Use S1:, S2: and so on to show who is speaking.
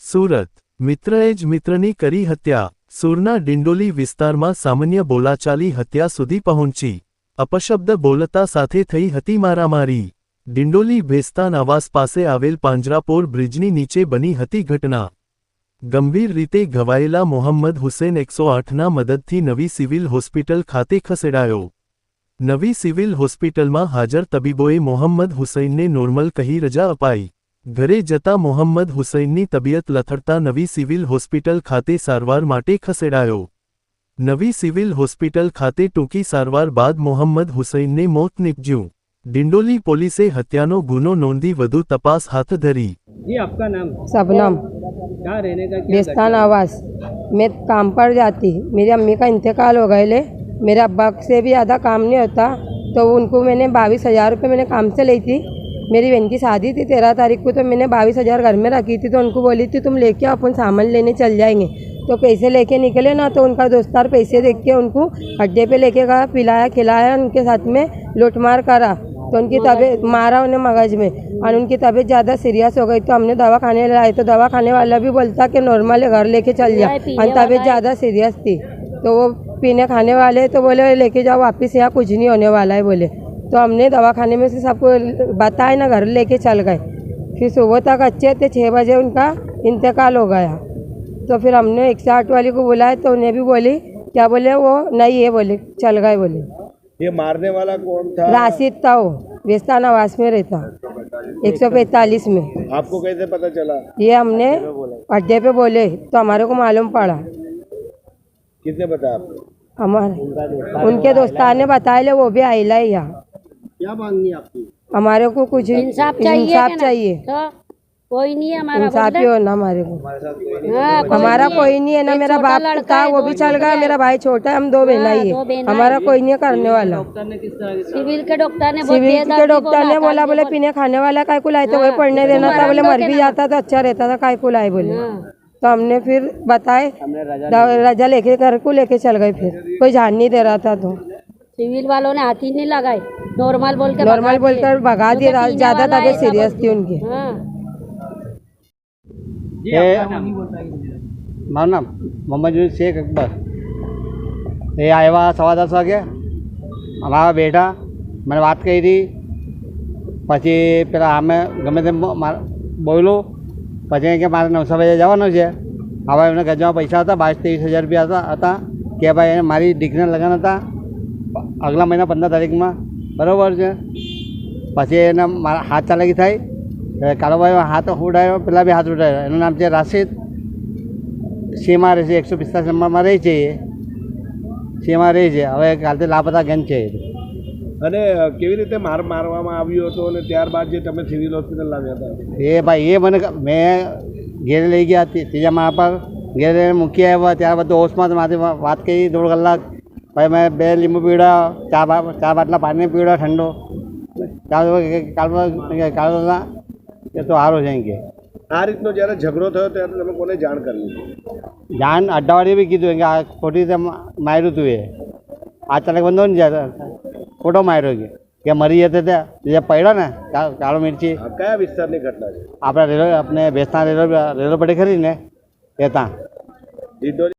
S1: સુરત મિત્રએ જ મિત્રની કરી હત્યા। સુરના ડિંડોલી વિસ્તારમાં સામાન્ય બોલાચાલી હત્યા સુધી પહોંચી। અપશબ્દ બોલતા સાથે થઈ હતી મારામારી। ડિંડોલી ભેસ્તાન આવાસ પાસે આવેલ પાંજરાપોર બ્રિજની નીચે બની હતી ઘટના। ગંભીર રીતે ઘવાયેલા મોહમ્મદ હુસૈન 108ના મદદથી નવી સિવિલ હોસ્પિટલ ખાતે ખસેડાયો। નવી સિવિલ હોસ્પિટલમાં હાજર તબીબોએ મોહમ્મદ હુસૈનને નોર્મલ કહી રજા અપાઈ। ઘરે જતા મોહમ્મદ હુસૈનની તબિયત લથડતા નવી સિવિલ હોસ્પિટલ ખાતે સારવાર માટે ખસેડાયો। નવી સિવિલ હોસ્પિટલ ખાતે ટૂંકી સારવાર બાદ મોહમ્મદ હુસૈનને મોત નીપજ્યું। ડિંડોલી પોલીસે હત્યાનો ગુનો નોંધી વધુ તપાસ હાથ ધરી।
S2: जी आपका नाम?
S3: शबनम,
S2: कहाँ रहने का?
S3: बेस्तान आवास। मैं काम पर जाती, मेरी अम्मी का इंतकाल हो गए। मेरे अब्बा से भी ज़्यादा काम नहीं होता, तो उनको मैंने 22,000 रुपये मैंने काम से ली थी। मेरी बहन की शादी थी 13 तारीख को, तो मैंने 22,000 घर में रखी थी। तो उनको बोली थी तुम लेके अपन सामान लेने चल जाएंगे। तो पैसे लेके निकले ना, तो उनका दोस्तार पैसे देख के उनको अड्डे पे लेके गया, पिलाया खिलाया, उनके साथ में लूटमार करा। तो उनकी तबीयत मारा उन्हें मगज में, और उनकी तबीयत ज़्यादा सीरियस हो गई। तो हमने दवा खाने लाए, तो दवा खाने वाला भी बोलता कि नॉर्मल है, घर लेके चल जा। और तबीयत ज़्यादा सीरियस थी, तो वो पीने खाने वाले तो बोले लेके जाओ वापस, यहाँ कुछ नहीं होने वाला है बोले। तो हमने दवा खाने में से सबको बताया ना, घर लेके चल गए। फिर सुबह तक अच्छे थे, 6 बजे उनका इंतकाल हो गया। तो फिर हमने 108 वाली को बुलाया, तो उन्हें भी बोली, क्या बोले वो नहीं है बोले, चल गए बोले।
S2: ये मारने वाला कौन था?
S3: राशिद था, वो बेस्तान आवास में रहता 145 में।
S2: आपको कैसे पता चला?
S3: ये हमने अड्डे पे बोले तो हमारे को मालूम पड़ा।
S2: किसने बताया आपको?
S3: हमारे उनके दोस्तार ने बताया ले, वो भी आइला है यहाँ।
S2: क्या मांगनी है आपकी?
S3: हमारे को कुछ इंसाफ चाहिए।
S4: तो कोई नहीं है हमारा,
S3: इंसाफ ही हो ना हमारे को। हमारा कोई नहीं है ना, मेरा बाप था वो भी चल गया, मेरा भाई छोटा है, हम 2 बहना ही है। हमारा कोई नहीं है करने वाला।
S4: सिविल के डॉक्टर ने
S3: बोला बोले पीने खाने वाला काय को लाए, तो वही पढ़ने देना था। बोले मर भी जाता तो अच्छा रहता था, काय को लाए बोले। तो हमने फिर बताए, रजा लेके घर को लेके चल गए। फिर कोई ध्यान नहीं दे रहा था, तो
S4: सिविल वालों ने हाथ ही नहीं लगाए, नॉर्मल
S3: बोलकर भगा दिया। ज्यादा तबीयत सीरियस थी उनकी।
S5: મારું નામ મોહમ્મદ શેખ અકબર। એ આવ્યા 10:15 વાગે, અમારા બેઠા મને વાત કરી। પછી પેલા અમે ગમે તેમ બોલ્યું, પછી કે મારે 900 વાગે જવાનું છે। હવે એમને ગજમાં પૈસા હતા, 22-23 હજાર રૂપિયા હતા કે ભાઈ એને મારી દીકરીના લગ્ન હતા આગલા મહિના 15 તારીખમાં, બરાબર છે। પછી એને મારા હાથ ચાલાકી થઈ, કાળોભાઈ હાથ ઉડાવ્યો, પેલા બી હાથ ઉડાવ્યો। એનું નામ છે રાશિદ, સીમા રહે છે 145 નંબરમાં રહે છે। એ સીમા રહે છે, હવે કાલથી લાપતા ગેંગ છે।
S2: અને કેવી રીતે મારવામાં આવ્યો હતો અને ત્યારબાદ જે તમે સિવિલ હોસ્પિટલ લાવ્યા હતા?
S5: એ ભાઈ એ મને મેં ઘેરે લઈ ગયા, ત્રીજા માળા પર ઘેરે મૂકી આવ્યા। ત્યારબાદ હોશમાં મારી વાત કરી 1.5 કલાક। ભાઈ મેં 2 લીંબુ પીવડા, 4 બાટલા પાણી પીવડા ઠંડો। કાળો એ તો સારો છે કે
S2: આ રીતનો જ્યારે ઝઘડો થયો ત્યારે તમે કોને જાણ કરી?
S5: જાણ અડ્ડાવાળીએ બી કીધું કે આ ખોટી રીતે માર્યું હતું। એ આ ચાલક બંધો ને જ્યારે ખોટો માર્યો કે મરી જતે ત્યાં જે પડ્યો ને કાળો મિર્ચી।
S2: કયા વિસ્તારની ઘટના છે?
S5: આપણા આપણે ભેસ્તાન રેલવે પટ્ટી ખરી ને એ ત્યાં।